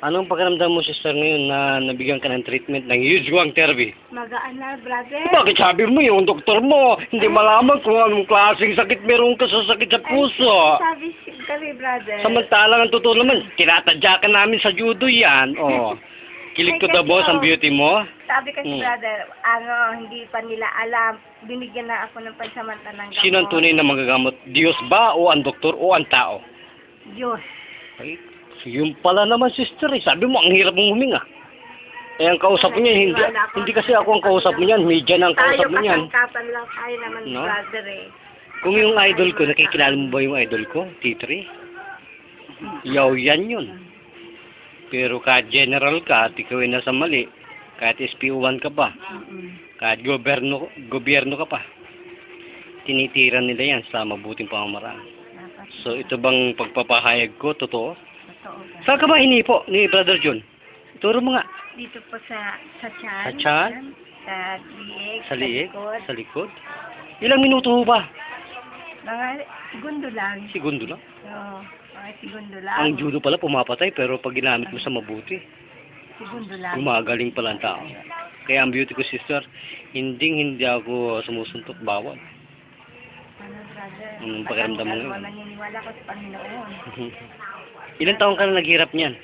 Anong pakiramdam mo, sister, ngayon na nabigyan ka ng treatment ng Yuzhuang therapy? Magaan na, brother. Bakit sabi mo yung doktor mo, hindi malaman kung anong klaseng sakit meron ka sa sakit sa puso? Sabi kami, brother. Samantalang ang totoo naman, tinatadya ka namin sa judo yan. Oh. Kilig to the boss ang beauty mo. Sabi kasi, brother, hindi pa nila alam. Binigyan na ako ng pansamantalang gamot. Sino ang tunay na magagamot? Diyos ba o ang doktor o ang tao? Diyos. Ay, yun pala naman, sister. Sabi mo, ang hirap mong huminga. Eh, ang kausap mo niyan, hindi kasi ako ang kausap mo niyan. Media na ang kausap mo niyan. Tayo lang tayo naman, No? brother eh. Kung yung idol ko, nakikilala mo ba yung idol ko? T3? Yaw yan yun. Pero kahit general ka, at ikaw ay nasa mali, kahit SPO1 ka pa, kahit gobyerno ka pa, tinitira nila yan sa mabuting pamamaraan. So, ito bang pagpapahayag ko, totoo? Totoo. Saan ka ba hinipo ni Brother John? Turo mo nga. Dito po sa tiyan. Sa tiyan? Sa liig. Sa liig? likod. Sa likod? Ilang minuto ho ba? Mga segundo lang. Segundo lang. Oo. Mga segundo lang. Ang judo pala pumapatay, pero pag ginamit mo sa mabuti, Segundo lang. gumagaling pala ang tao. Kaya ang beauty ko, sister, hindi ako sumusuntok, bawal. Ano, brother? Anong pakiramdam mo Ano, ngayon? naniniwala ko sa Panginoon. Ilang taon ka na naghirap niyan?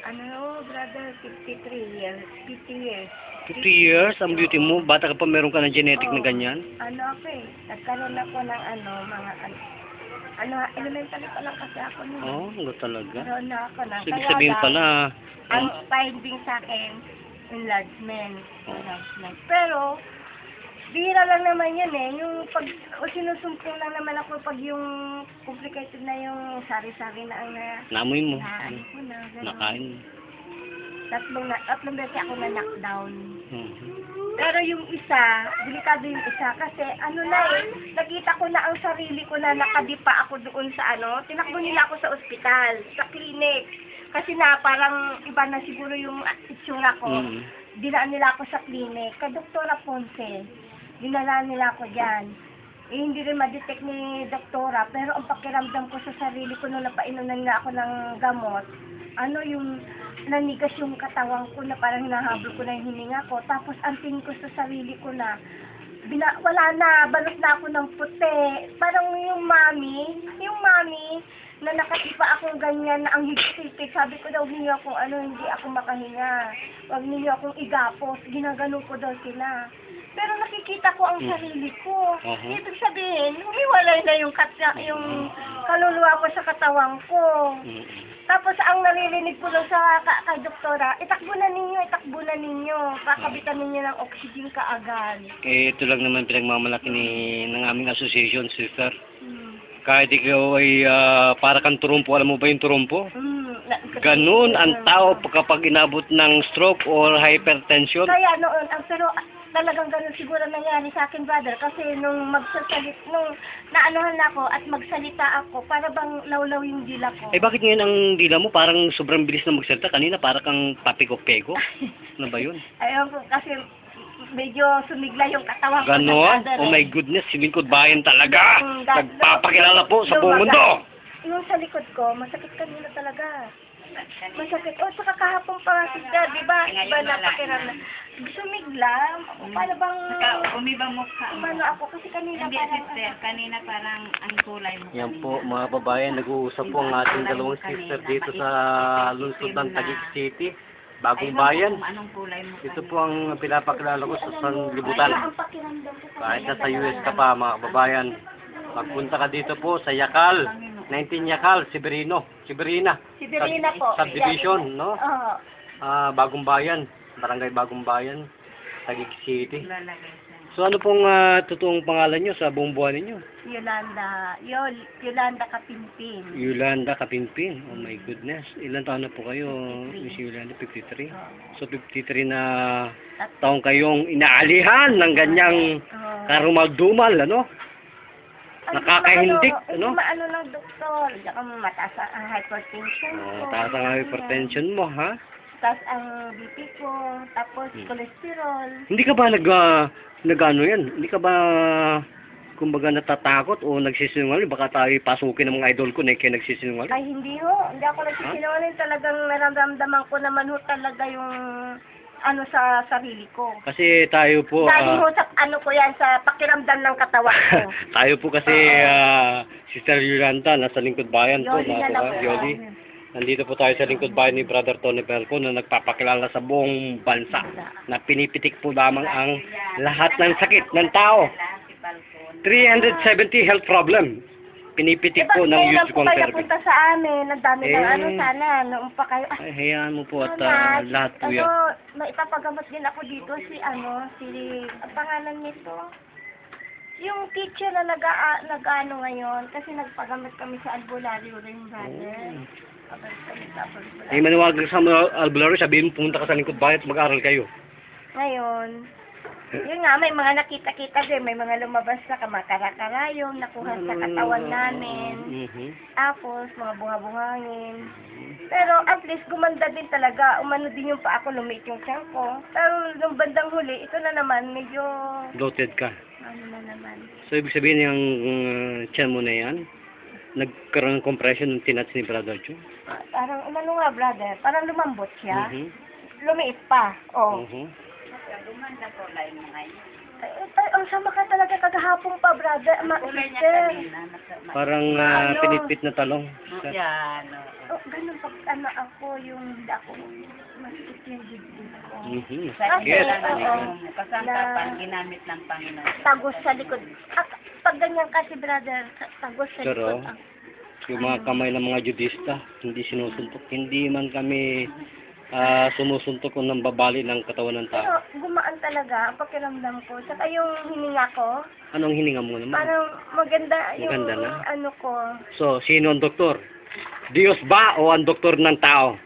Ano, brother? 53 years. 50 years. 50 years, ang beauty mo, bata ka pa meron ka ng genetic na ganyan? Ano ako eh. Nagkaroon ako ng elementary pa lang kasi ako nun. Oo, ano talaga? Nagkaroon na ako ng. So, ibig sabihin pala, Ang finding sa akin, enlargement. Pero, bihira lang naman yun eh. Yung pag, sinusumpong lang naman ako pag yung complicated na yung sari-sari na ang naamoy mo, nakain ko na. Ganun. nakain mo. Tatlong beses ako na knockdown. Mhm. Pero yung isa, delikado yung isa kasi nakita ko na ang sarili ko na nakadipa ako doon sa tinakbo nila ako sa ospital, sa clinic. Kasi parang iba na siguro yung itsura ko. Mhm. Dinaan nila ako sa clinic, kay Doktora Ponce. Dinala nila ako dyan. Eh, hindi rin ma-detect ni Doktora, pero ang pakiramdam ko sa sarili ko nung napainunan na ako ng gamot, yung nanigas yung katawan ko na parang hinahabol ko na yung hininga ko. Tapos ang tingin ko sa sarili ko na, wala na, balot na ako ng puti. Parang yung mami na nakatipa akong ganyan na ang higpit. Sabi ko daw, hindi ako makahinga. Huwag ninyo akong igapos. Ginaganon ko daw sila. Pero nakikita ko ang sarili ko. Ibig sabihin, humiwalay na yung kaluluwa ko sa katawan ko. Tapos ang naririnig ko lang sa kay doktora, itakbo na ninyo. Pakabitan ninyo ng oxygen kaagad. Eh, ito lang naman pinagmamalaki ng aming association, sister. Kahit ikaw ay para kang turumpo, alam mo ba yung turumpo? Ganun ang tao kapag inabot ng stroke or hypertension. Kaya noon, pero talagang ganun siguro nangyari sa akin, brother. Kasi nung naanuhan na ako at magsalita ako, para bang lawlaw yung dila ko. Eh, bakit ngayon ang dila mo parang sobrang bilis na magsalita? Kanina para kang papiko-peko. Ano ba yun? Ayun po, kasi medyo sumigla yung katawan ko. Ganon? Oh my goodness, si Lingkod Bayan talaga! Nagpapakilala po sa buong mundo! Yung sa likod ko, masakit kanina talaga. Masakit. Tsaka kahapon pa, sister, di ba? Iba na pakiramdam. Sumigla. Paano bang... Umibang mukha mo. Paano ako? Kasi kanina Hindi, parang... sister. Kanina parang ang kulay mo. Yan po, mga babayan, nag-uusap po ang ating dalawang sister dito sa lungsod ng Taguig City. Bagong bayan. Anong kulay mo? Ito po ang pinapakilala ko sa sanlibutan. Ang pakiramdam ko. Kahit nasa US ka pa, mga kababayan, magpunta ka dito po sa Yakal, 19 Yakal, Severina po. Subdivision, no? Oo. Bagong Bayan, Barangay Bagong Bayan, Taguig City. Lalagay sa... So ano pong totoong pangalan nyo sa buong buwan ninyo? Yolanda Kapinpin. Yolanda Kapinpin. Oh my goodness. Ilan taon na po kayo, Miss Yolanda? 53? So 53 na taong kayong inaalihan ng ganyang karumal-dumal, ano? Nakakahindik, ano? Maano ng doktor. Saka mataas ang hypertension ko. Taas ang hypertension mo, ha? Taas ang BP ko. Tapos cholesterol. Hindi ka ba nag-ano yan? Hindi ka ba kumbaga natatakot o nagsisinungaling? Baka tayo pasukin ng mga idol ko na kayo nagsisinungaling. Ay, hindi ho. Hindi ako nagsisinungaling. Talagang nararamdaman ko naman ho talaga yung ano sa sarili ko. Kasi tayo po... Galing ho sa ano ko yan, sa pakiramdam ng katawan ko. tayo po kasi, Sister Yolanda, nasa lingkod bayan po. Yoli na lang po. Yoli. Nandito po tayo sa lingkod bayan ni Brother Tony Pelco na nagpapakilala sa buong bansa na pinipitik po lamang ang lahat ng sakit ng tao. 370 health problem. Pinipitik po ng Bakit youth po kayo conservative. punta sa amin? Ang dami ng ano sana. Noong pa kayo. Ay, hayaan mo po at Mama, lahat po yan. ano, maipapagamot din ako dito ang pangalan nito. Yung teacher na nag-ano ngayon, kasi nagpagamot kami sa albularyo rin, brother. Eh, maniwag sa mga albularyo, sabihin mo pumunta ka sa lingkod bayan at mag-aral kayo. Ngayon, yun nga, may mga nakita-kita din, may mga lumabas na kamakarakarayon, nakuha sa katawan namin. Tapos, mga bunga-bungangin. Pero at least gumanda din talaga. Umano din yung pa ako, lumit yung tiyan ko. Pero nung bandang huli, ito na naman, medyo... Bloated ka. Ano na naman. So, ibig sabihin yung tiyan mo na yan, nagkaroon ng compression ng tinats ni Brother Joe? Parang, umano nga, brother, parang lumambot siya. Lumiit pa. Oh. Gumanda po lang mo ngayon. Ay, ang sama ka talaga kagahapon pa, brother. Kulay niya Sister. kanina. Parang Ano? pinipit na talong. Yan. Oh, ganun pag ano ako, yung hindi ako masikip yung dibdib ko. Sa Yes. kasantapan, ginamit ng Panginoon. Tagos sa likod. Pag ganyan kasi, brother, tagos sa Pero, likod. yung mga kamay ng mga judista, hindi sinusuntok. Hindi man kami sumusuntok kung nang babali ng katawan ng tao. Pero gumaan talaga ang pakiramdam ko. Saka yung hininga ko, Anong hininga mo naman? parang maganda yung Maganda na? ano ko. So, sino ang doktor? Diyos ba o ang doktor ng tao?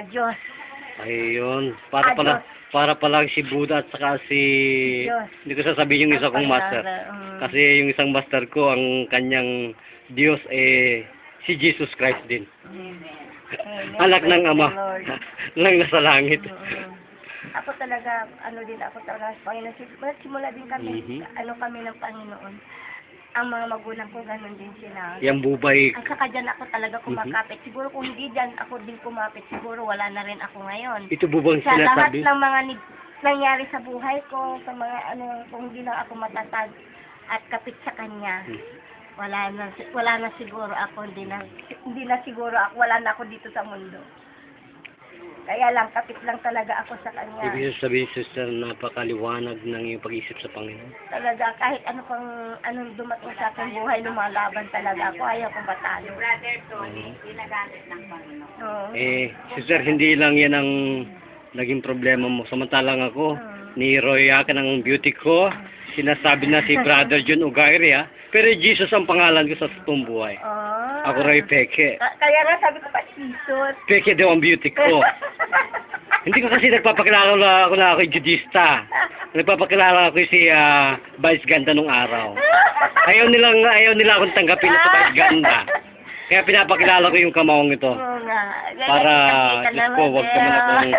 Diyos. Ayun. Para pala si Buddha at saka si... Diyos. Hindi ko sasabihin yung isa kong master. Kasi yung isang master ko, ang kanyang Diyos si Jesus Christ din. Anak ng Ama. Lang nasa langit. Ako talaga, ano din ako talaga sa Panginoon. Simula din kami, Mhm. ano kami ng Panginoon. Ang mga magulang ko, ganun din sila. Yang bubay. At saka dyan ako talaga kumakapit. Siguro kung hindi dyan ako din kumapit, siguro wala na rin ako ngayon. Ito bubang Sa lahat sinasabi. ng mga nangyari sa buhay ko, sa mga ano, kung hindi lang ako matatag at kapit sa Kanya, wala na siguro ako, hindi na siguro ako, wala na ako dito sa mundo. Kaya lang, kapit lang talaga ako sa Kanya. Ibig sabihin, sister, napakaliwanag ng iyong pag-isip sa Panginoon. Talaga, kahit ano pang anong dumating sa aking buhay, lumalaban talaga ako, ayaw kong batalo. Brother Tony, ginagamit ng Panginoon. Oo. Sister, hindi lang yan ang naging problema mo. Samantalang ako, niroyakan ang beauty ko. Sinasabi na si Brother John Ugairi, pero Jesus ang pangalan ko sa totoong buhay. Ah. Ako rin peke. Kaya nga sabi ko pa, Jesus. Peke daw ang beauty ko. Hindi ko kasi nagpapakilala ako na ako'y judista. Nagpapakilala ako si Vice Ganda nung araw. Ayaw nila akong tanggapin sa Vice Ganda. Kaya pinapakilala ko yung kamawang ito. Oo nga. Para, Kita Diyos ko, huwag naman akong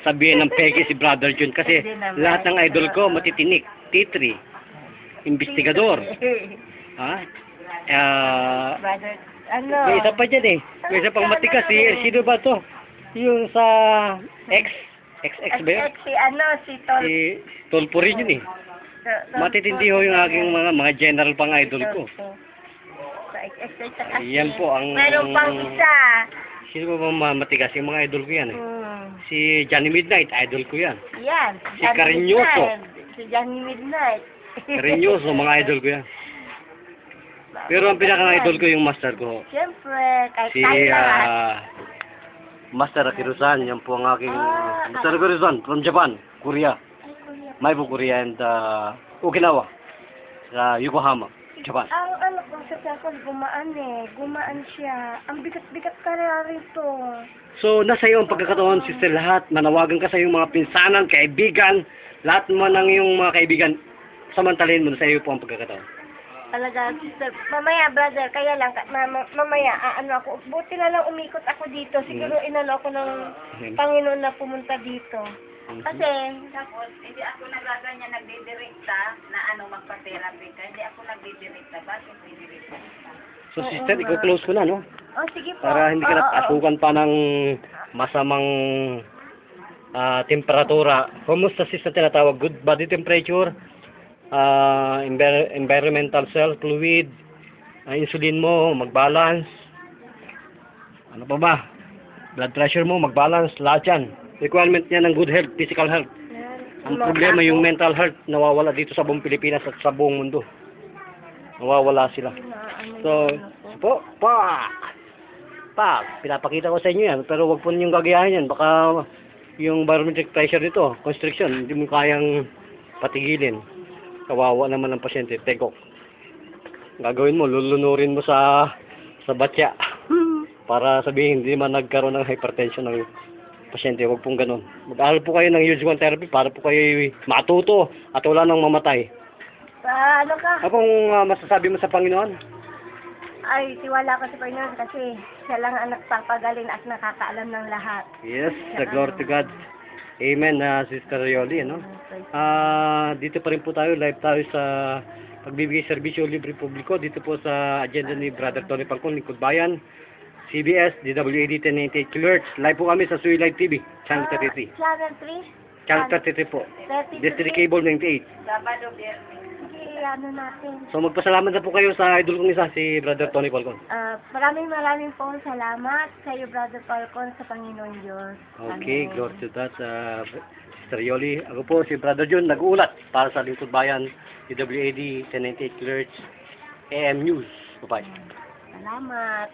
sabihin ng peke si Brother John. Kasi Hindi naman. lahat ng idol ko matitinik. Titri. Investigador. Brother, ano? May isa pa dyan May isa pang matikas. Sino ba to? Yung sa XX ba yun? Si Tol. Si Tolpo rin yun Matitindi ho yung aking mga general pang idol ko. Yan po ang... Meron pang isa. Sino ba bang matigas? Yung mga idol ko yan Si Johnny Midnight, idol ko yan. Yan. Si Cariñoso. Si Johnny Midnight. Cariñoso, mga idol ko yan. Pero ang pinaka-idol ko yung master ko. Siyempre, kahit Si tayo lahat. Master Akirusan, yan po ang aking... Master Akirusan from Japan, Korea. Ay, Kuya. Maipo Korea and Okinawa. Sa Yokohama, Japan. Ang ano ko sa cellphone, gumaan siya. Ang bigat-bigat ka rito. So, nasa iyo ang pagkakataon, sister, lahat. Manawagan ka sa iyong mga pinsanan, kaibigan, lahat mo ng iyong mga kaibigan. Samantalin mo, sa iyo po ang pagkakataon. Talaga, sister. Mamaya, brother, kaya lang, mamaya, ano ako, buti na lang umikot ako dito. Siguro inano ako ng Panginoon na pumunta dito. Kasi, Tapos, hindi ako nagaganyan nagdidirekta na magpa-therapy ka. Hindi ako nagdidirekta. Bakit didirekta? So, Oo sister, nga. i-close ko na, no? oh sige po. Para hindi ka Oo, oo. napasukan pa ng masamang temperatura. Kumusta sister tinatawag? Good body temperature, environmental cell fluid, insulin mo, mag-balance. Ano pa ba? Blood pressure mo, mag-balance. Lahat yan. Requirement niya ng good health, physical health. Yan. Ang Mga problema, tapo. yung mental health, nawawala dito sa buong Pilipinas at sa buong mundo. Nawawala sila. So, pinapakita ko sa inyo yan, pero wag po ninyong gagayahin yan. Baka yung barometric pressure nito, constriction, hindi mo kayang patigilin. Kawawa naman ang pasyente, tegok. Gagawin mo, lulunurin mo sa batya. Para sabihin, hindi man nagkaroon ng hypertension ng pasyente. Wag pong ganun. Mag-aaral po kayo ng use one therapy para po kayo matuto at wala nang mamatay. Ano ka? Anong masasabi mo sa Panginoon? Ay, tiwala ko sa Panginoon kasi siya lang ang nagpapagaling at nakakaalam ng lahat. Yes, the glory to God. Amen, Sister Yoli, ano? Dito pa rin po tayo, live tayo sa pagbibigay serbisyo libre publiko dito po sa agenda ni Brother Tony Falcon, Lingkod Bayan, CBS, DWAD 1098 kHz. Live po kami sa Sui Live TV, Channel 33. Channel 3? Channel 33 po. 32. District Cable 98. Sabado, Biyernes. Sige, ano natin. So magpasalamat na po kayo sa idol kong isa, si Brother Tony Falcon. Maraming po salamat sa iyo, Brother Falcon, sa Panginoon Diyos. Okay, Amen. glory to that, Sister Yoli. Ako po si Brother John, nag-uulat para sa Lingkod Bayan, DWAD 1098 kHz, AM News. Bye-bye. Salamat.